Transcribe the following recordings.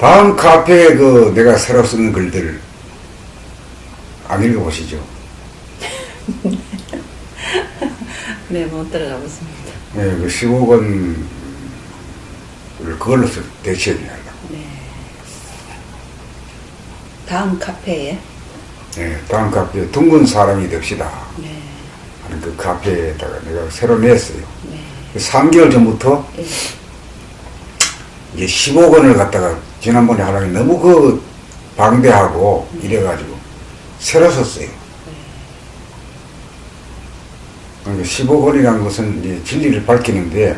다음 카페에 내가 새로 쓰는 글들 안 읽어보시죠? 네, 못 들어가 봤습니다. 네, 15권을 그걸로 대체하려고. 네. 다음 카페에? 네, 다음 카페에 둥근 사람이 됩시다 네. 하는 그 카페에다가 내가 새로 냈어요. 네. 3개월 전부터 네. 이제 15권을 갖다가 지난번에 하려니 너무 방대하고 이래가지고 새로 썼어요. 그러니까 15권이라는 것은 이제 진리를 밝히는데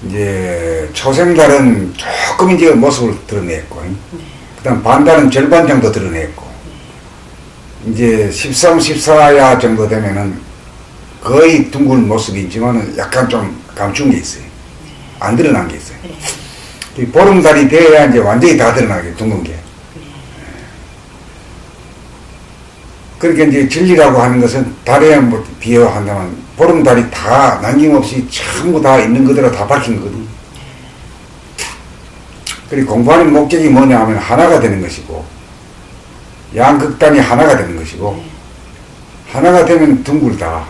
이제 초생달은 조금 이제 모습을 드러냈고 그 다음 반달은 절반 정도 드러냈고 이제 13, 14야 정도 되면은 거의 둥근 모습이지만은 약간 좀 감춘 게 있어요. 안 드러난 게 있어요. 이 보름달이 돼야 이제 완전히 다 드러나게 둥근 게. 그러니까 이제 진리라고 하는 것은 달에 뭐 비유한다면 보름달이 다 남김없이 전부 다 있는 그대로 다 밝힌 거거든. 그리고 공부하는 목적이 뭐냐 하면 하나가 되는 것이고 양극단이 하나가 되는 것이고 하나가 되면 둥글다.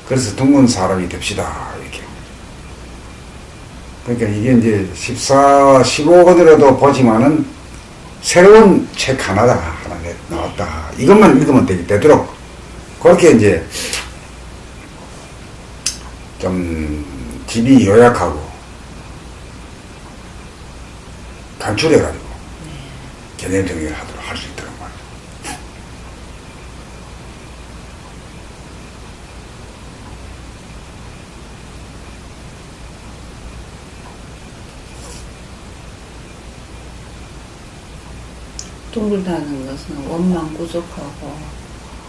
그래서 둥근 사람이 됩시다. 이렇게. 그러니까 이게 이제 14, 15권이라도 보지만은 새로운 책 하나 나왔다. 이것만 읽으면 되도록 그렇게 이제 좀 집이 요약하고 간추려가지고 개념 정리를 하도록 할 수 있도록 말이야. 둥글다는 것은 원망 구족하고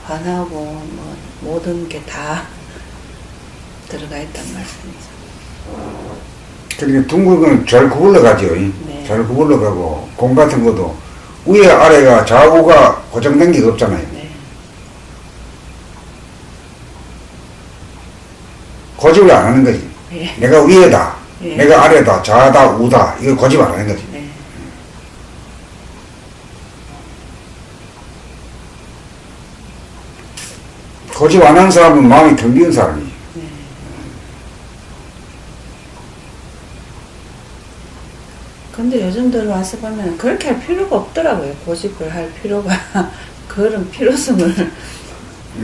환하고 뭐 모든 게 다 들어가 있단 말씀이죠. 그러니까 둥근 건 잘 구불러 가죠. 네. 잘 구불러 가고 공 같은 것도 위에 아래가 좌우가 고정된 게 없잖아요. 네. 고집을 안 하는 거지. 예. 내가 위에다, 예. 내가 아래다, 좌다, 우다 이걸 고집 안 하는 거지. 네. 고집 안 하는 사람은 마음이 텅 비는 사람이지. 네. 근데 요즘 들어와서 보면 그렇게 할 필요가 없더라고요. 고집을 할 필요가 그런 필요성을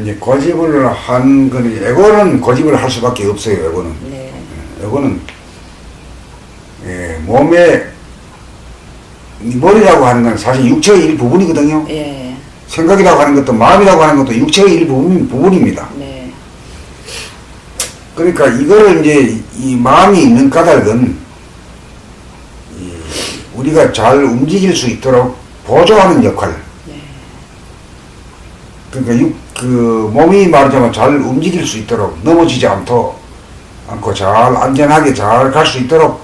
이제 고집을 한 거는 에고는 고집을 할 수밖에 없어요. 에고는. 네. 에고는 몸의 머리라고 하는 건 사실 육체의 일부분이거든요. 예. 생각이라고 하는 것도 마음이라고 하는 것도 육체의 일부분입니다. 네. 그러니까 이거를 이제 이 마음이 있는 까닭은 우리가 잘 움직일 수 있도록 보조하는 역할. 네. 그러니까 몸이 말하자면 잘 움직일 수 있도록 넘어지지 않고 잘 안전하게 잘 갈 수 있도록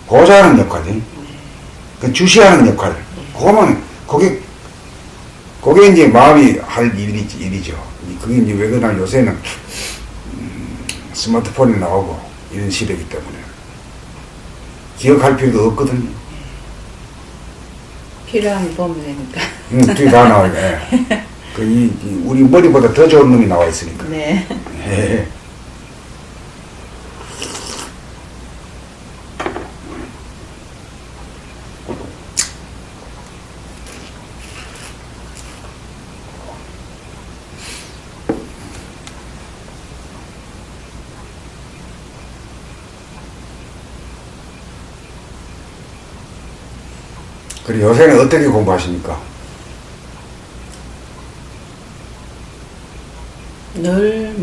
보조하는 역할이. 그 주시하는 역할. 그게 이제 마음이 할 일이죠. 그게 이제 왜 그러냐 요새는 스마트폰이 나오고 이런 시대이기 때문에 기억할 필요도 없거든요. 필요하면 보면 되니까. 뒤에 다 나와요. 예. 우리 머리보다 더 좋은 놈이 나와 있으니까. 네. 예. 그리고 요새는 어떻게 공부하십니까? 늘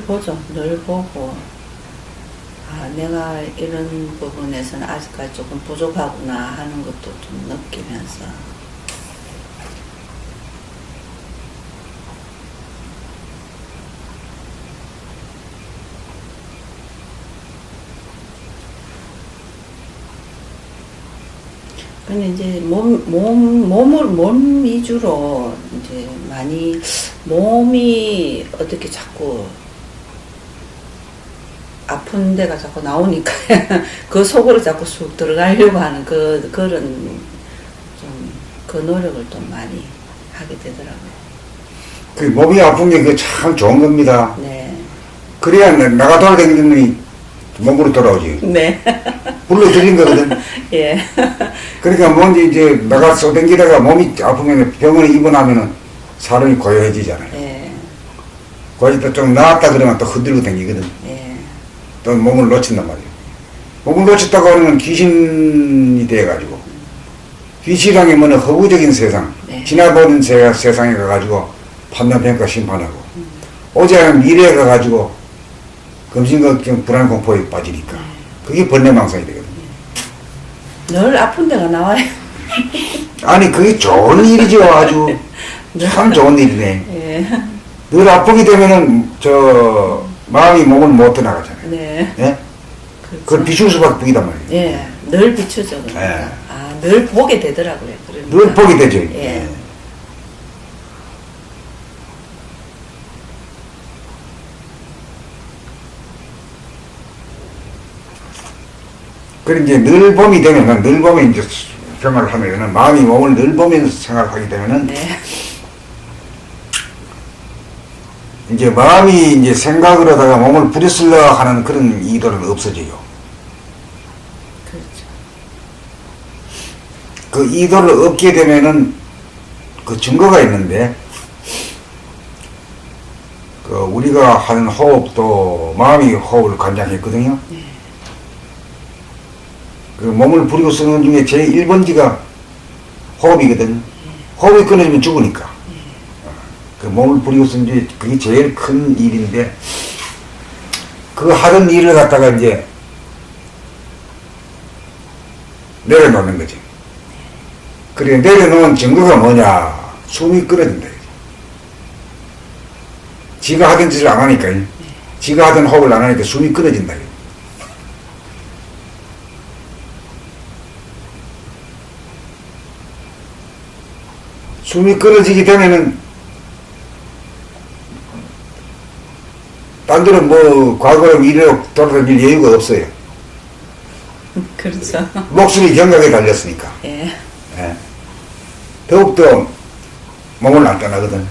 보죠. 늘 보고, 아, 내가 이런 부분에서는 아직까지 조금 부족하구나 하는 것도 좀 느끼면서. 근데 이제 몸 위주로 이제 많이 몸이 어떻게 자꾸 아픈 데가 자꾸 나오니까 그 속으로 자꾸 쑥 들어가려고 하는 그런 좀 그 노력을 좀 많이 하게 되더라고요. 그 몸이 아픈 게 그 참 좋은 겁니다. 네. 그래야 나가 돌아다니는 놈이 몸으로 돌아오지. 네. 불러들인 거거든. 예. 그러니까 먼저 이제 나가 쏘댕기다가 몸이 아프면 병원에 입원하면은 사람이 고요해지잖아요. 예. 거기다 좀 나았다 그러면 또 흔들고 다니거든. 예. 또 몸을 놓친단 말이에요. 몸을 놓쳤다고 하면 귀신이 돼가지고 귀신이라는 게 뭐냐 허구적인 세상, 네. 지나버린 세상에 가가지고 판단, 평가, 심판하고 오자는 미래에 가가지고 검신걱정, 불안, 공포에 빠지니까 그게 번뇌망상이 되거든요. 늘 아픈 데가 나와요. 아니 그게 좋은 일이죠. 아주 참 좋은 일이네. 예. 늘 아프게 되면은 저 마음이 몸을 못 떠나가잖아요. 네. 예? 그렇죠. 그걸 비출 수밖에 없단 말이에요. 예. 늘 비추죠. 그러니까. 예. 아, 늘 보게 되더라고요. 그러니까. 늘 보게 되죠. 예. 그리고 이제 늘 봄이 되면은, 늘 봄에 이제 생활을 하면은, 마음이 몸을 늘 보면서 생활하게 되면은, 네. 이제 마음이 이제 생각을 하다가 몸을 부려쓰려 하는 그런 이도는 없어져요. 그렇죠. 그 이도를 얻게 되면은 그 증거가 있는데, 그 우리가 하는 호흡도 마음이 호흡을 관장했거든요. 네. 그 몸을 부리고 쓰는 중에 제일 1번지가 호흡이거든. 호흡이 끊어지면 죽으니까. 그 몸을 부리고 쓰는 중에 그게 제일 큰 일인데, 그 하던 일을 갖다가 이제 내려놓는 거지. 그래, 내려놓은 증거가 뭐냐? 숨이 끊어진다. 지가 하던 짓을 안 하니까, 지가 하던 호흡을 안 하니까 숨이 끊어진다. 숨이 끊어지게 되면은, 딴 데는 뭐, 과거로 미래로 돌아다닐 여유가 없어요. 그렇죠. 목숨이 경각에 달렸으니까. 예. 예. 더욱더 몸을 안 떠나거든.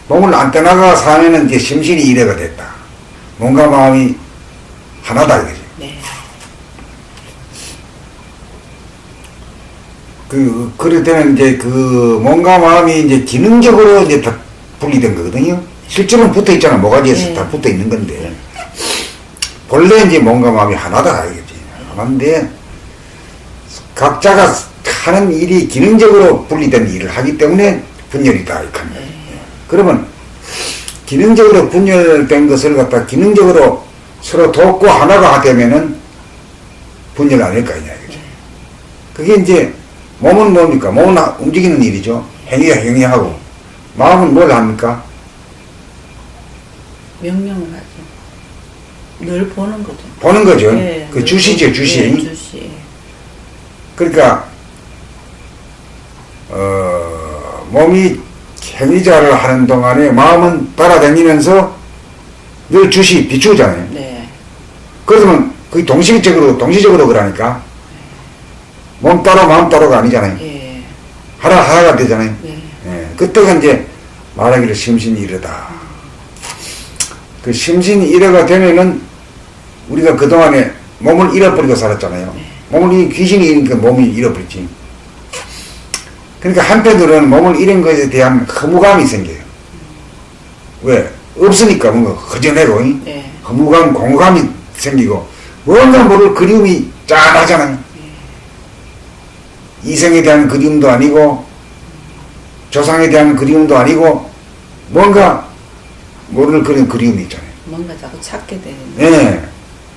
몸을 안 떠나가 사면은 이제 심신이 이래가 됐다. 몸과 마음이 하나다 이거지. 네. 그럴 때는 이제 그 몸과 마음이 이제 기능적으로 이제 다 분리된 거거든요. 실제로는 붙어 있잖아. 모가지에서 네. 다 붙어 있는 건데. 본래 이제 몸과 마음이 하나다 이거지. 하나인데, 각자가 하는 일이 기능적으로 분리된 일을 하기 때문에 분열이다. 이렇게. 그러면, 기능적으로 분열된 것을 갖다 기능적으로 서로 돕고 하나가 되면은 분열 아닐 거 아니냐. 이거지. 그게 이제 몸은 뭡니까? 몸은 움직이는 일이죠. 행위가 행위하고. 마음은 뭘 합니까? 명령을 하죠. 늘 보는 거죠. 보는 거죠. 예, 그 주시죠, 주시. 예, 주시. 그러니까, 몸이 행위자를 하는 동안에 마음은 따라다니면서 늘 주시, 비추잖아요. 네. 그러면 그게 동시적으로 그러니까 몸 따로 마음 따로가 아니잖아요. 예. 하나가 되잖아요. 네. 예, 그때가 이제 말하기를 심신이 이르다. 그 심신이 이래가 되면은 우리가 그동안에 몸을 잃어버리고 살았잖아요. 몸을 귀신이 잃으니까 몸이 잃어버렸지. 그러니까 한편으로는 몸을 잃은 것에 대한 허무감이 생겨요. 왜? 없으니까 뭔가 허전하고 네. 허무감, 공감이 생기고 뭔가 모를 그리움이 짠하잖아요. 이생에 대한 그리움도 아니고 조상에 대한 그리움도 아니고 뭔가 모를 그런 그리움이 있잖아요. 뭔가 자꾸 찾게 되는. 네,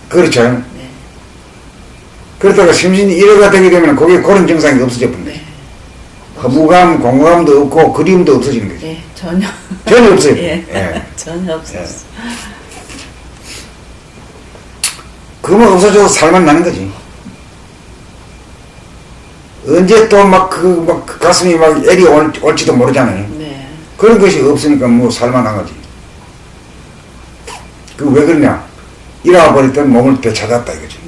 그렇죠. 네. 그러다가 심신이 이래가 되게 되면 거기에 그런 증상이 없어져 버린다. 네. 허무감, 공감도 없고 그리움도 없어지는 거죠. 예, 전혀. 전혀 없어요. 예. 예. 전혀 없었어. 그만 없어져도 살만 나는 거지. 언제 또 막 가슴이 막 애리 올지도 모르잖아요. 네. 그런 것이 없으니까 뭐 살만한 거지. 그 왜 그러냐? 잃어버렸던 몸을 되찾았다 이거지.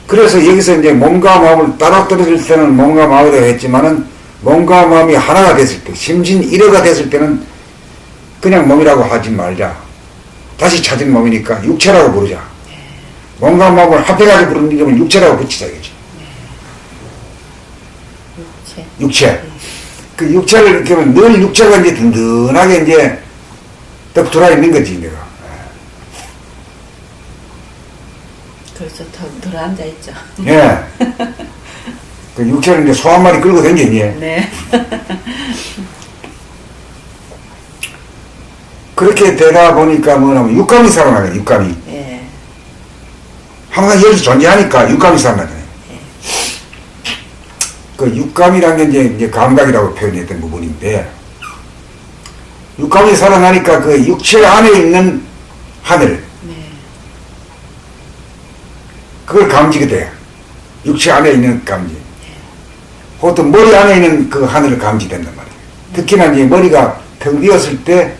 그래서 여기서 이제 몸과 마음을 따로 떨어질 때는 몸과 마음이라고 했지만은 몸과 마음이 하나가 됐을 때, 심신 일회가 됐을 때는 그냥 몸이라고 하지 말자. 다시 찾은 몸이니까 육체라고 부르자. 몸과 마음을 합해가지고 부르는 이름을 육체라고 붙이자 이거지. 육체. 그 육체를 이렇게 하면 늘 육체가 이제 든든하게 이제 떡 들어 있는 거지, 내가. 그래서 더 앉아있죠. 예. 그 육체를 이제 소 한 마리 끌고 다니니. 네. 그렇게 되다 보니까 뭐냐면 육감이 살아나요, 육감이. 예. 항상 여기서 존재하니까 육감이 살아나잖아요. 그 육감이라는 게 이제 감각이라고 표현했던 부분인데, 육감이 살아나니까 그 육체 안에 있는 하늘, 네. 그걸 감지게 돼. 육체 안에 있는 감지. 보통 머리 안에 있는 그 하늘을 감지된단 말이에요. 특히나 이제 머리가 텅 비었을 때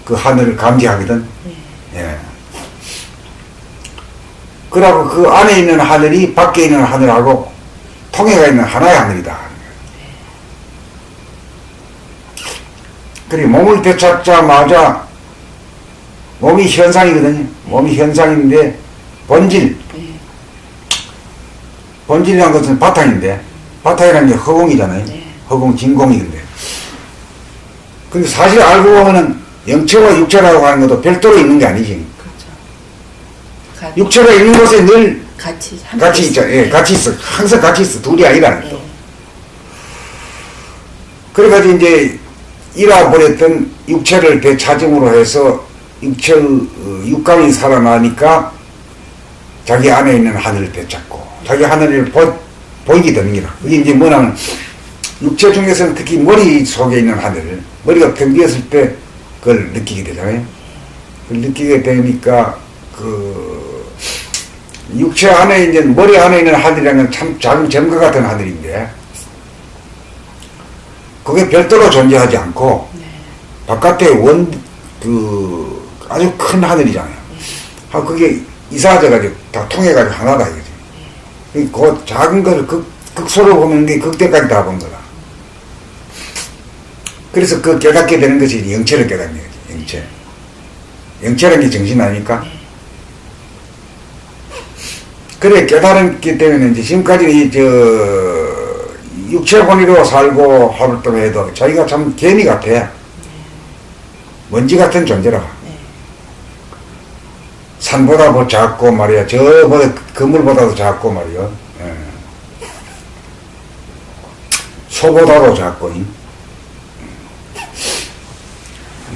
그 하늘을 감지하거든. 예. 그러고 그 안에 있는 하늘이 밖에 있는 하늘하고 통해가 있는 하나의 하늘이다. 그리고 몸을 되찾자마자 몸이 현상이거든요. 몸이 현상인데 본질. 본질이라는 것은 바탕인데, 바탕이라는 게 허공이잖아요. 허공, 진공인데. 근데 사실 알고 보면은 영체와 육체라고 하는 것도 별도로 있는 게 아니지. 그렇죠. 육체가 있는 곳에 늘 같이 있죠. 예, 같이 있어. 항상 같이 있어. 둘이 아니라는 거. 예. 그래가지고 이제 잃어버렸던 육체를 되찾음으로 해서 육감이 살아나니까 자기 안에 있는 하늘을 되찾고 자기 하늘을 보이게 되는 거라. 그게 이제 뭐냐면 육체 중에서는 특히 머리 속에 있는 하늘, 머리가 텅 비었을 때 그걸 느끼게 되잖아요. 그걸 느끼게 되니까 그 육체 안에 있는 머리 안에 있는 하늘이라는 건 참 작은 점과 같은 하늘인데 그게 별도로 존재하지 않고 바깥에 그 아주 큰 하늘이잖아요. 그게 이사져가지고 다 통해가지고 하나다 이거지. 그 작은 거를 극소로 보면 게 극대까지 다 본 거다. 그래서 그 깨닫게 되는 것이 영체를 깨닫는 거지. 영체. 영체라는 게 정신 아닙니까? 그래 깨달았기 때문에 이제 지금까지 육체 본위로 살고 활동해도 자기가 참 개미 같아. 먼지 같은 존재라. 산보다 뭐 작고 말이야. 저보다 그물보다도 작고 말이야. 예. 소보다도 작고.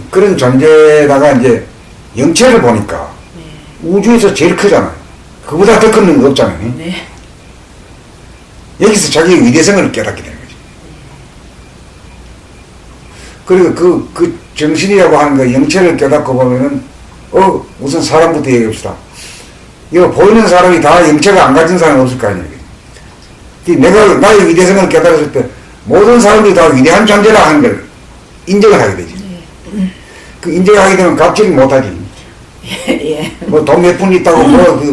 그런 존재다가 이제 영체를 보니까 우주에서 제일 크잖아요. 그보다 더 큰 건 없잖아요. 네. 여기서 자기의 위대성을 깨닫게 되는 거지. 그리고 그 정신이라고 하는 거 영체를 깨닫고 보면은 우선 사람부터 얘기합시다. 이거 보이는 사람이 다 영체가 안 가진 사람이 없을 거 아니에요. 내가 나의 위대성을 깨달았을 때 모든 사람들이 다 위대한 존재라 하는 걸 인정을 하게 되지. 그 인정하게 되면 갑질을 못하지. 예. 뭐 돈 몇 푼 있다고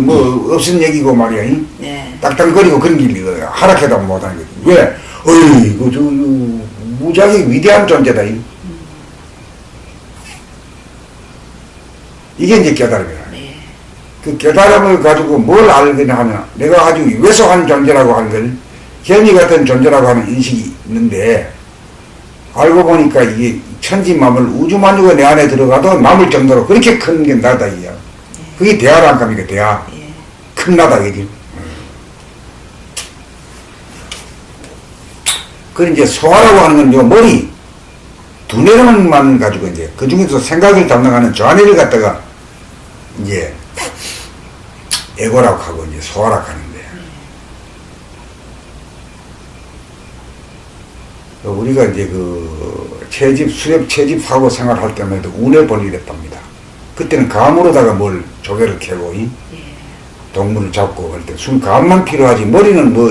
뭐 없은 얘기고 말이야. 네. 딱딱거리고 그런 길 하락해도 못하는 거지. 왜? 어이, 저 무지하게 위대한 존재다. 이게 이제 깨달음이야. 네. 그 깨달음을 가지고 뭘 알거나 하면 내가 아주 왜소한 존재라고 하는 걸 개미 같은 존재라고 하는 인식이 있는데 알고 보니까 이게 천지만물 우주만유가 내 안에 들어가도 남을 정도로 그렇게 큰 게 나다 이야. 그게 대하란 값이니까 대하. 큰 나다 이게. 그 이제 소화라고 하는 건 요 머리 두뇌만 가지고 이제 그 중에서 생각을 담당하는 저 안에를 갖다가 이제 에고라고 하고 이제 소화라고 하는데 우리가 이제 그 수렵 채집하고 생활할 때만 해도 운에 벌리랬답니다. 그때는 감으로다가 뭘 조개를 캐고 동물을 잡고 할 때 순 감만 필요하지 머리는 뭐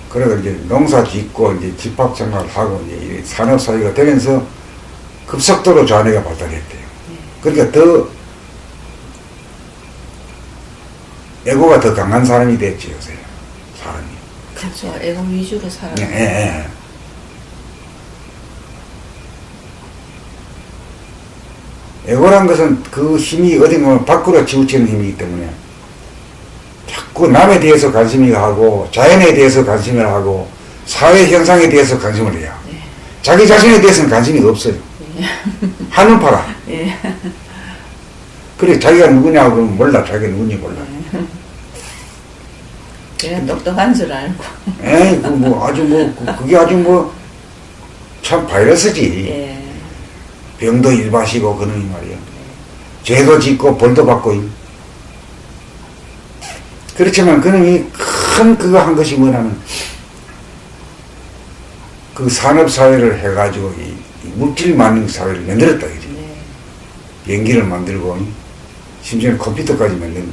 그래서 이제 농사 짓고 이제 집합 생활을 하고 이제 산업 사회가 되면서 급속도로 좌뇌가 발달했대요. 그러니까 더 에고가 더 강한 사람이 됐지 요새 사람이. 그렇죠. 에고 위주로 살아. 예, 예. 에고란 것은 그 힘이 어디 보면 밖으로 치우치는 힘이기 때문에 자꾸 남에 대해서 관심이 하고 자연에 대해서 관심을 하고 사회 현상에 대해서 관심을 해요. 네. 자기 자신에 대해서는 관심이 없어요. 예. 하늘 파라. 예. 그래 자기가 누구냐고 그러면 몰라. 자기가 누군지 몰라. 그냥 똑똑한 줄 알고. 에이 뭐 아주 그게 아주 참 바이러스지. 예. 병도 일바시고 그러니 말이야. 죄도 짓고 벌도 받고. 그렇지만 그놈이 큰 그거 한 것이 뭐냐면 그 산업사회를 해가지고 이 물질 만능 사회를 만들었다 그지. 네. 연기를 만들고 심지어는 컴퓨터까지 만든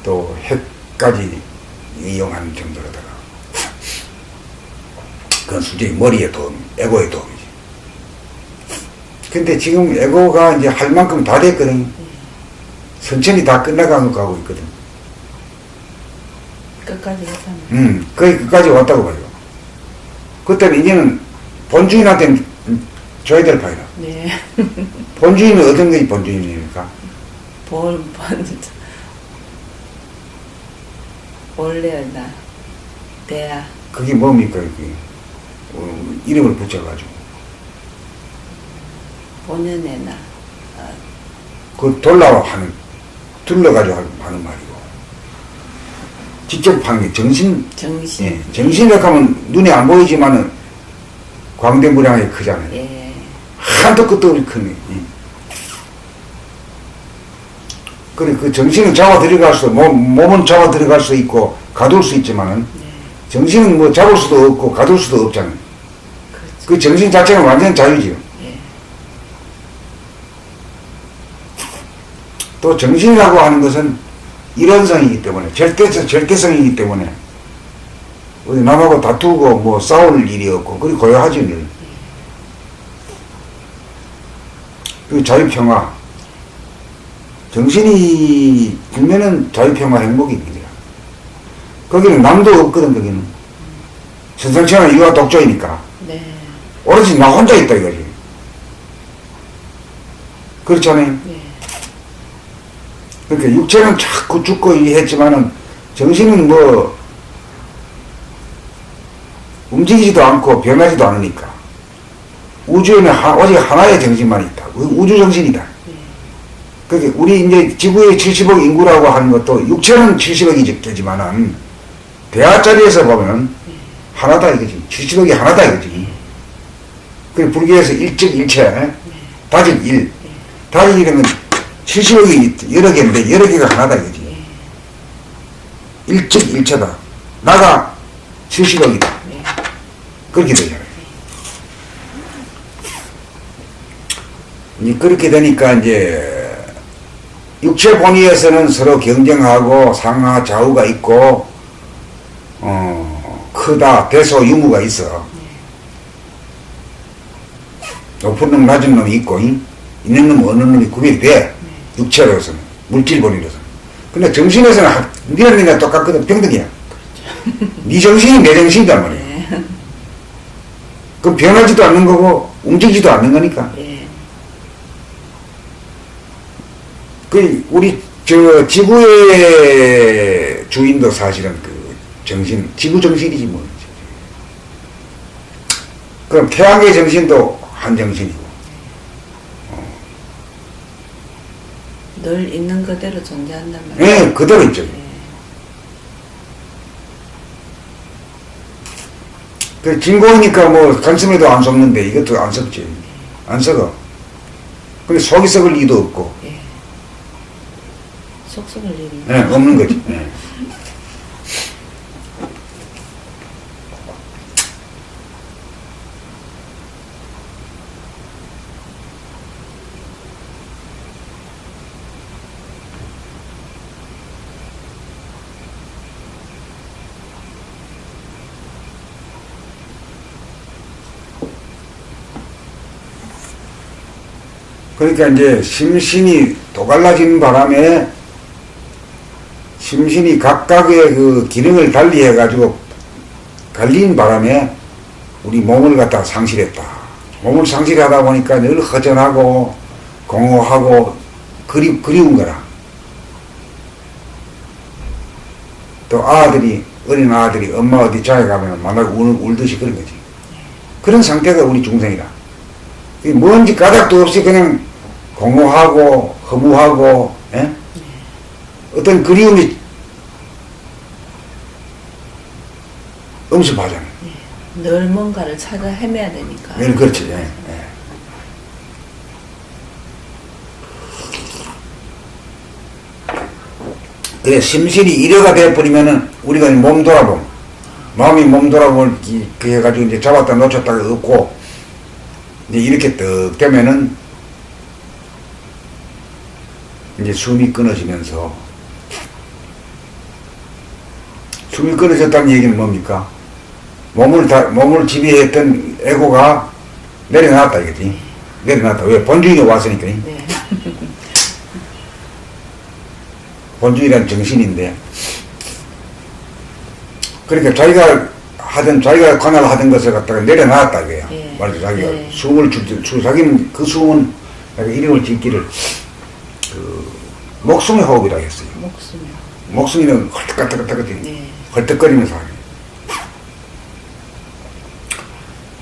또 핵까지 이용하는 정도로다가 그건 솔직히 머리의 도움, 에고의 도움이지. 근데 지금 에고가 이제 할 만큼 다 됐거든. 천천히 다 끝나가고 있거든. 끝까지 했다면. 거의 끝까지 왔다고 봐요. 그때는 이제는 본주인한테는 줘야 될 파이다. 네. 본주인은 어떤 게 본주인입니까? 원래나 대야. 그게 뭡니까? 그게 이름을 붙여가지고 본연에나. 그 둘러가지고 하는 말이고 직접 하는 게 정신. 예, 정신이라고 하면 눈에 안 보이지만은 광대무량하게 크잖아요. 예. 한도 끝도 없이 크네. 예. 그래 그 정신은 잡아 들어갈 수, 몸은 잡아 들어갈 수 있고 가둘 수 있지만은 네. 정신은 뭐 잡을 수도 없고 가둘 수도 없잖아요. 그렇죠. 그 정신 자체는 완전 자유지요. 예. 또 정신이라고 하는 것은 일원성이기 때문에 절대성이기 때문에 우리 남하고 다투고 뭐 싸울 일이 없고 그리 고요하지. 그 자유평화 정신이 들면은 자유평화 행복입니다. 거기는 남도 없거든. 거기는 선상치나 이와 독조이니까 네. 오로지 나 혼자 있다 이거지. 그렇잖아요. 예. 그러니까 육체는 자꾸 죽고 했지만은 정신은 뭐 움직이지도 않고 변하지도 않으니까 우주에는 오직 하나의 정신만 있다. 우주 정신이다. 예. 그러니까 우리 이제 지구의 70억 인구라고 하는 것도 육체는 70억이 되지만은 대하 자리에서 보면 하나다 이거지. 70억이 하나다 이거지. 그 불교에서 일적일체, 다적일, 다적일이면 70억이 여러 개인데 여러 개가 하나다 이거지. 일적일체다. 나가 70억이다. 그렇게 되잖아요. 그렇게 되니까 이제 육체 본위에서는 서로 경쟁하고 상하 좌우가 있고 크다 대소 유무가 있어. 높은 놈 낮은 놈이 있고 있는 놈 어느 놈이 구별이 돼. 육체로서는 물질 본위로서는. 근데 정신에서는 니랑 내가 똑같거든. 평등이야. 네 정신이 내 정신이단 말이야. 그럼 변하지도 않는 거고 움직이지도 않는 거니까. 예. 그 우리 저 지구의 주인도 사실은 그 정신, 지구 정신이지 뭐. 그럼 태양계 정신도 한 정신이고. 늘 있는 그대로 존재한단 말이에요. 네, 그대로 있죠. 예. 그 진공이니까 뭐 간섭에도 안 썩는데 이것도 안 썩지. 안 썩어. 근데 속이 썩을 리도 없고. 예. 속 썩을 일이. 네, 없는 거지. 네. 그러니까 이제 심신이 또 갈라지는 바람에 심신이 각각의 그 기능을 달리 해가지고 갈린 바람에 우리 몸을 갖다가 상실했다. 몸을 상실하다 보니까 늘 허전하고 공허하고 그리운 거라. 또 어린 아들이 엄마 어디 자에 가면 만나고 울듯이 그런 거지. 그런 상태가 우리 중생이라. 뭔지 까닭도 없이 그냥 공허하고 허무하고, 예? 어떤 그리움이 엄습하잖아요. 늘 뭔가를 찾아 헤매야 되니까. 네, 그렇지. 예, 예. 그래, 심신이 이래가 되어버리면은 우리가 몸 돌아봄, 마음이 몸 돌아볼, 그 해가지고 이제 잡았다 놓쳤다가 없고, 이제 이렇게 떡 되면은 이제 숨이 끊어지면서, 숨이 끊어졌다는 얘기는 뭡니까? 몸을 지배했던 에고가 내려놨다 이거지. 내려놨다. 왜? 본주인이 왔으니까. 네. 본주의란 정신인데, 그러니까 자기가 관할하던 것을 갖다가 내려놨다 이거야. 예. 말해서 자기가 예. 숨을 자기는 그 숨은 이름을 짓기를 목숨의 호흡이라고 했어요. 목숨이는 헐떡헐떡헐떡 네. 헐떡거리면서 하네.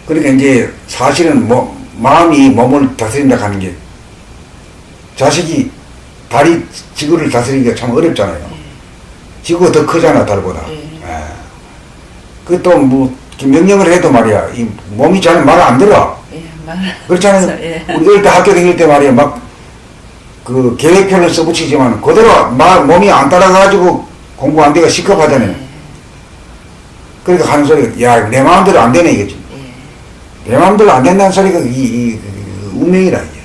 그러니까 이제 사실은 마음이 몸을 다스린다 하는 게 자식이 다리 지구를 다스리기가 참 어렵잖아요. 지구가 더 크잖아, 달보다. 예. 그것도 뭐 명령을 해도 말이야, 이 몸이 잘 말 안 들어. 예, 그렇잖아요. 예. 우리 어릴 때 학교 다닐 때 말이야, 막 그 계획표를 써붙이지만 그대로 몸이 안 따라가지고 공부 안 되가 시급하잖아요. 그러니까 하는 소리가, 야, 내 마음대로 안 되네 이거지. 내 마음대로 안 된다는 소리가 이 운명이라 이게.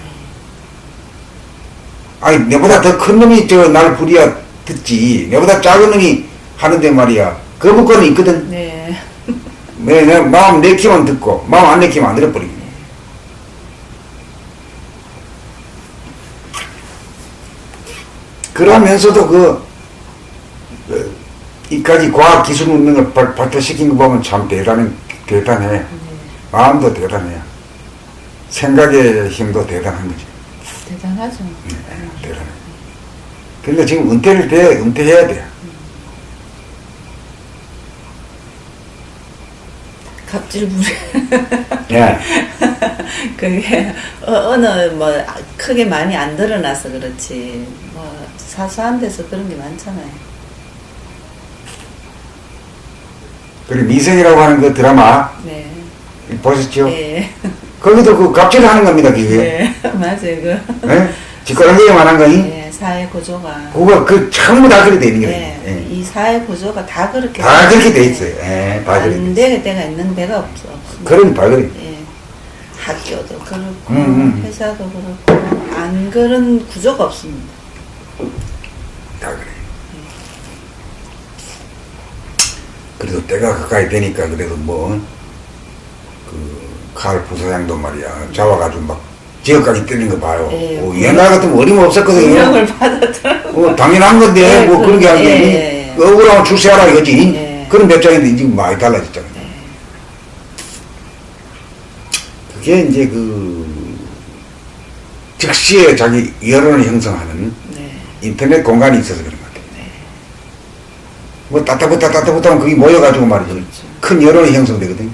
아니, 내보다 더 큰 놈이 날 부리야 듣지. 내보다 작은 놈이 하는데 말이야, 거부권은 있거든. 네. 내 마음 내키면 듣고 마음 안 내키면 안 들어버리고. 그러면서도 이까지 과학 기술 문명을 발달시킨 거 보면 참 대단해. 마음도 대단해. 생각의 힘도 대단한 거지. 대단하죠. 대단해. 그러니까 지금 은퇴해야 돼. 갑질 부려. 예. 그게 어느 뭐 크게 많이 안 드러나서 그렇지. 뭐 사소한 데서 그런 게 많잖아요. 그리고 미생이라고 하는 그 드라마 네. 보셨죠? 예. 거기도 그 갑질을 하는 겁니다, 그게. 네. 맞아요. 그. 예? 뒷거랑기에만 한 거니? 예. 사회 구조가. 그거 전부 다 그렇게 돼 있는 거예요. 예. 예. 이 사회 구조가 다 그렇게. 다 그렇게 돼 있어요. 예, 다 그렇게 안 돼 있어요. 되게 때가 있는 데가 없어. 그런 바그리. 예. 학교도 그렇고 회사도 그렇고 안 그런 구조가 없습니다. 다 그래. 그래도 때가 가까이 되니까 그래도 칼 부사장도 말이야 잡아가지고 막 지역까지 때리는 거 봐요. 예, 옛날 같으면 어림없었거든요. 인형을 받았더라고. 당연한 건데 예, 뭐 그런 게 아니고 예. 억울하면 출세하라 이거지. 예. 그런 배짱인데 지금 많이 달라졌잖아요. 그게 이제 즉시에 자기 여론을 형성하는 네. 인터넷 공간이 있어서 그런 것 같아요. 뭐 따따붙다 하면 그게 모여가지고 말이죠. 그렇죠. 큰 여론이 형성되거든요.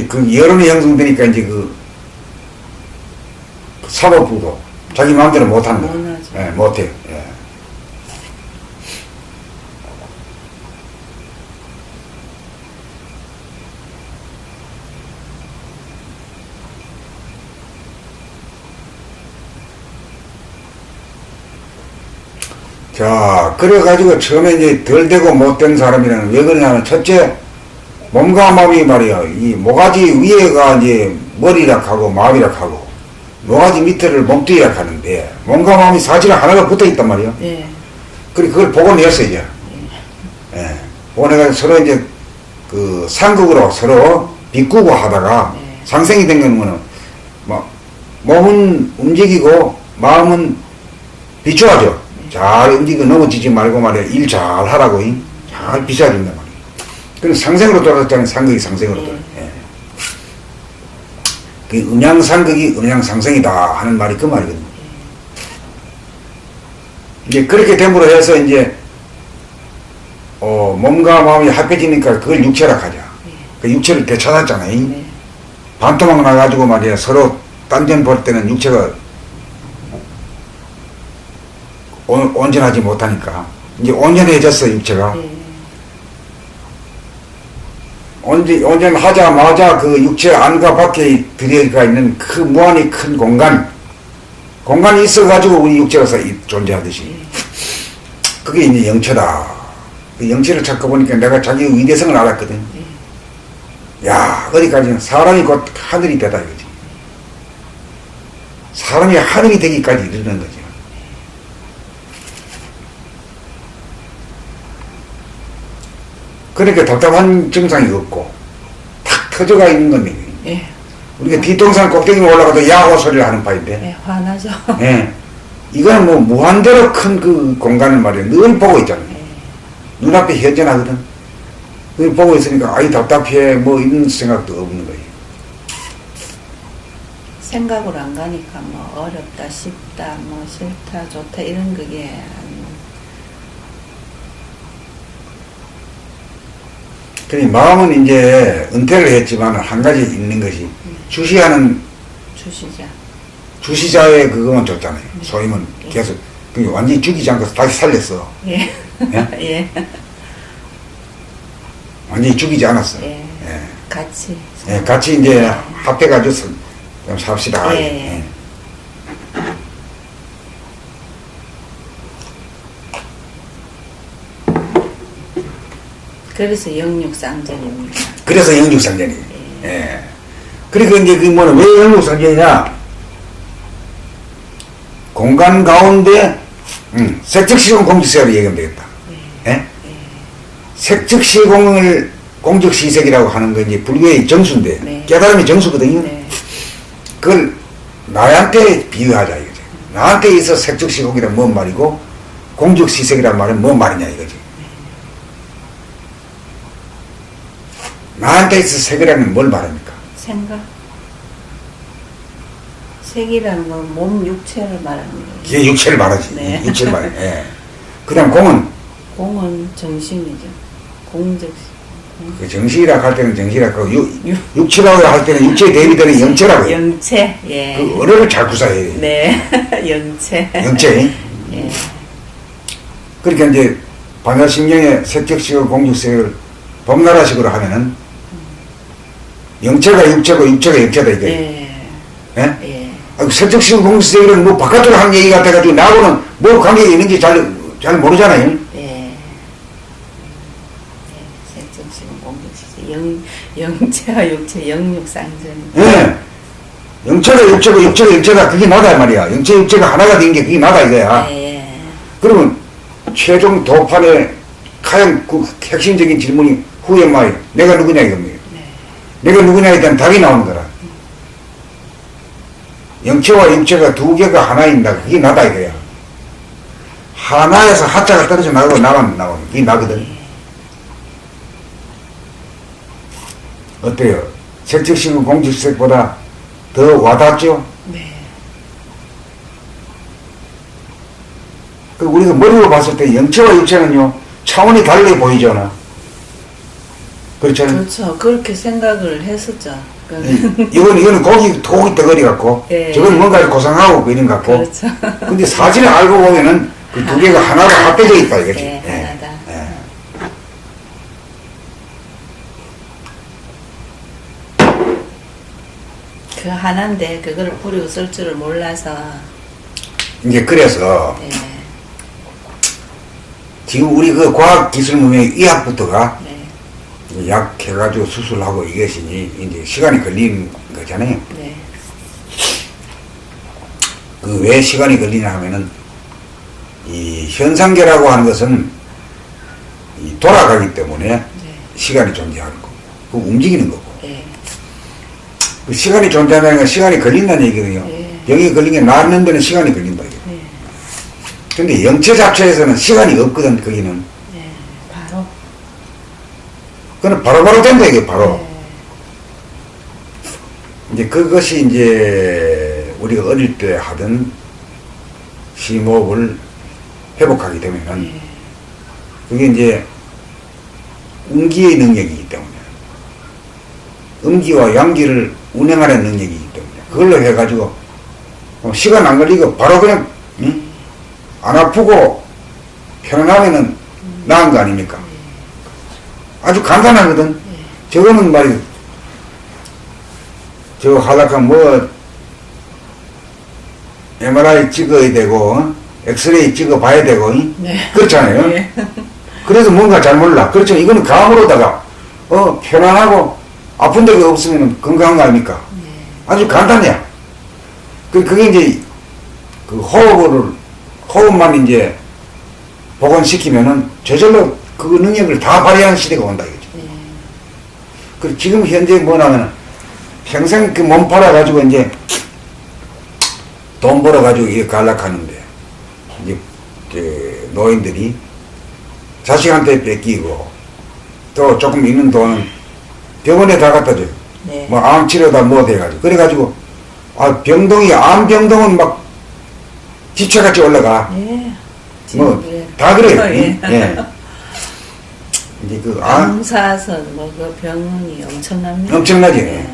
그 여론이 형성되니까 이제 사법부도 자기 마음대로 못하는 거예요. 예, 못해요. 예. 자, 그래가지고 처음에 이제 덜 되고 못된 사람이라는 왜 그러냐면 첫째, 몸과 마음이 말이야, 이 모가지 위에가 이제 머리락 하고 마음이락 하고, 모가지 밑에를 몸뚱이락 하는데, 몸과 마음이 사실 하나가 붙어 있단 말이야. 예. 그걸 복원했어, 이제. 예. 복원해가지고 서로 이제 상극으로 서로 비꾸고 하다가 네. 상생이 된 거는 막 몸은 움직이고 마음은 비추하죠. 잘 움직이고 넘어지지 말고 말이야. 일 잘 하라고 잘 비춰준단 말이야. 그럼 상생으로 돌아갔잖아요. 상극이 상생으로 돌아. 예. 그 음양상극이 음양상생이다 하는 말이 그 말이거든요. 이제 그렇게 됨으로 해서 이제 몸과 마음이 합해지니까 그걸 육체라 하자. 그 육체를 되찾았잖아요. 반토막 나가지고 말이야. 서로 딴전 볼 때는 육체가 온전하지 못하니까 이제 온전해졌어 육체가. 온전하자마자 그 육체 안과 밖에 들어가 있는 그 무한히 큰 공간이 있어가지고 우리 육체가 존재하듯이 그게 이제 영체다. 그 영체를 찾고 보니까 내가 자기 위대성을 알았거든. 야, 어디까지는 사람이 곧 하늘이 되다 이거지. 사람이 하늘이 되기까지 이르는 거죠. 그러니까 답답한 증상이 없고 탁 터져가 있는 겁니다. 예. 우리가 뒤통산 꼭대기에 올라가도 야호 소리를 하는 바인데. 예, 화나죠. 예. 이거는 뭐 무한대로 큰 그 공간을 말이야. 늘 보고 있잖아요. 눈앞에 현존하거든. 그걸 보고 있으니까 아이 답답해 뭐 이런 생각도 없는 거예요. 생각으로 안 가니까 뭐 어렵다, 쉽다, 뭐 싫다, 좋다 이런 그게 그러니 마음은 이제 은퇴를 했지만 한 가지 있는 것이 주시하는 주시자의 그거만 줬잖아요. 소임은 계속 완전히 죽이지 않고 다시 살렸어. 예. 예? 예. 완전히 죽이지 않았어. 예. 예. 같이. 예, 같이 이제 합해가지고 좀 삽시다. 예. 예. 그래서 영육상전입니다. 그래서 영육상전이. 예. 그러니까 이제 그 뭐는 왜 영육상전이냐? 공간 가운데 색즉시공 공직세를 얘기하면 되겠다. 예? 색즉시공을 공적시색이라고 하는 건 이제 불교의 정수인데 네. 깨달음의 정수거든요. 네. 그걸 나한테 비유하자 이거지. 나한테 있어 색즉시공이란 뭔 말이고 공적시색이란 말은 뭔 말이냐 이거지. 나한테 있어 색이라는 뭘 말합니까? 생각. 색이라는 건 몸 육체를 말하는 거예요. 이게 육체를 말하지. 네. 육체를 말해. 예. 그 다음 공은? 공은 정신이죠. 공적. 그 정신이라고 할 때는 정신이라고 하고 육체라고 할 때는 육체에 대비되는 영체라고 해요. 영체. 예. 그 어뢰를 잘 구사해야 돼요. 네. 영체. 영체. 예. 그러니까 이제 반야심경의 색적식을 공적색을 범나라식으로 하면은 영체가 육체고 육체가 영체다 이게. 예. 예? 예. 색적식을 공적색은 뭐 바깥으로 한 얘기 같아가지고 나하고는 뭐 관계가 있는지 잘 모르잖아요. 예. 색정식은 공적식. 영체와 육체 영육상전. 예. 영체가 육체고 육체가 영체다. 그게 나다 말이야. 영체 육체가 하나가 된 게 그게 나다 이거야. 예. 그러면 최종 도판의 가장 그 핵심적인 질문이 후에 말이야. 내가 누구냐 이겁니다. 네. 내가 누구냐에 대한 답이 나오는 거라. 영체와 육체가 두 개가 하나인다. 그게 나다 이거야. 하나에서 하자가 떨어져 나가고 나만 나오는 그게 나거든. 어때요? 색적식은 공적색보다 더 와닿죠? 네. 그 우리가 머리로 봤을 때 영체와 육체는요 차원이 달리 보이잖아. 그렇잖아요. 그렇죠. 그렇게 생각을 했었죠. 이거는 고기 덩어리 같고, 예. 저건 뭔가 고상하고 그런 것 같고. 그렇죠. 근데 사진을 알고 보면은 그 두 개가 하나로 합해져 있다 이거지. 예, 하나다. 예. 그 하나인데 그걸 부리고 쓸 줄을 몰라서. 이제 그래서 예. 지금 우리 그 과학기술 문명의 의학부터가 네. 약 해가지고 수술하고 이것이 이제 시간이 걸리는 거잖아요. 네. 그 왜 시간이 걸리냐 하면은 이 현상계라고 하는 것은 이 돌아가기 때문에 네. 시간이 존재하는 거고, 그 움직이는 거고. 예. 그 시간이 존재하는 건 시간이 걸린다는 얘기거든요. 예. 병이 걸린 게 낫는 데는 시간이 걸린다. 이게. 네. 근데 영체 자체에서는 시간이 없거든, 거기는. 네. 바로. 그건 바로바로 된다, 이게 바로. 네. 이제 그것이 이제 우리가 어릴 때 하던 심호흡을 회복하게 되면은 네. 그게 이제 음기의 능력이기 때문에 음기와 양기를 운행하는 능력이기 때문에 그걸로 해가지고 시간 안 걸리고 바로 그냥 응? 안 아프고 편안하면은 나은 거 아닙니까? 아주 간단하거든. 저거는 말이 저 하락한 뭐 MRI 찍어야 되고 엑스레이 찍어 봐야 되고 네. 그렇잖아요. 네. 그래서 뭔가 잘 몰라. 그렇죠. 이거는 감으로다가 편안하고 아픈 데가 없으면 건강한 거 아닙니까? 네. 아주 간단해요. 그게 이제 그 호흡만 이제 복원시키면은 저절로 그 능력을 다 발휘하는 시대가 온다 이거죠. 네. 그 지금 현재 뭐냐면 평생 그 몸 팔아가지고 이제 돈 벌어가지고 이게 갈락하는데 이제 그 노인들이 자식한테 뺏기고 또 조금 있는 돈은 병원에 다 갖다 줘요. 네. 뭐 암 치료다 뭐 돼가지고 그래가지고 암 병동은 막 지체같이 올라가. 네. 뭐 예. 다 그래요. 예. 예. 이제 그 암사선 뭐 그 병원이 엄청납니다. 엄청나지. 예.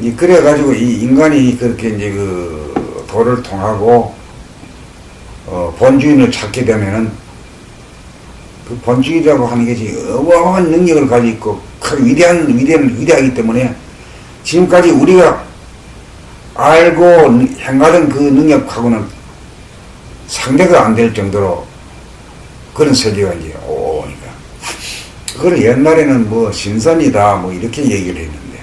이 그래가지고 이 인간이 그렇게 이제 그 도를 통하고 본주인을 찾게 되면은 그 본주인이라고 하는 것이 어마어마한 능력을 가지고 있고 큰 위대하기 때문에 지금까지 우리가 알고 행하던 그 능력하고는 상대가 안 될 정도로 그런 세계가 이제 오니까 그걸 옛날에는 뭐 신선이다 뭐 이렇게 얘기를 했는데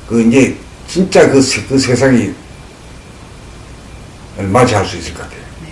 그 이제 진짜 그 세상이 맞이할 수 있을 것 같아요. 네.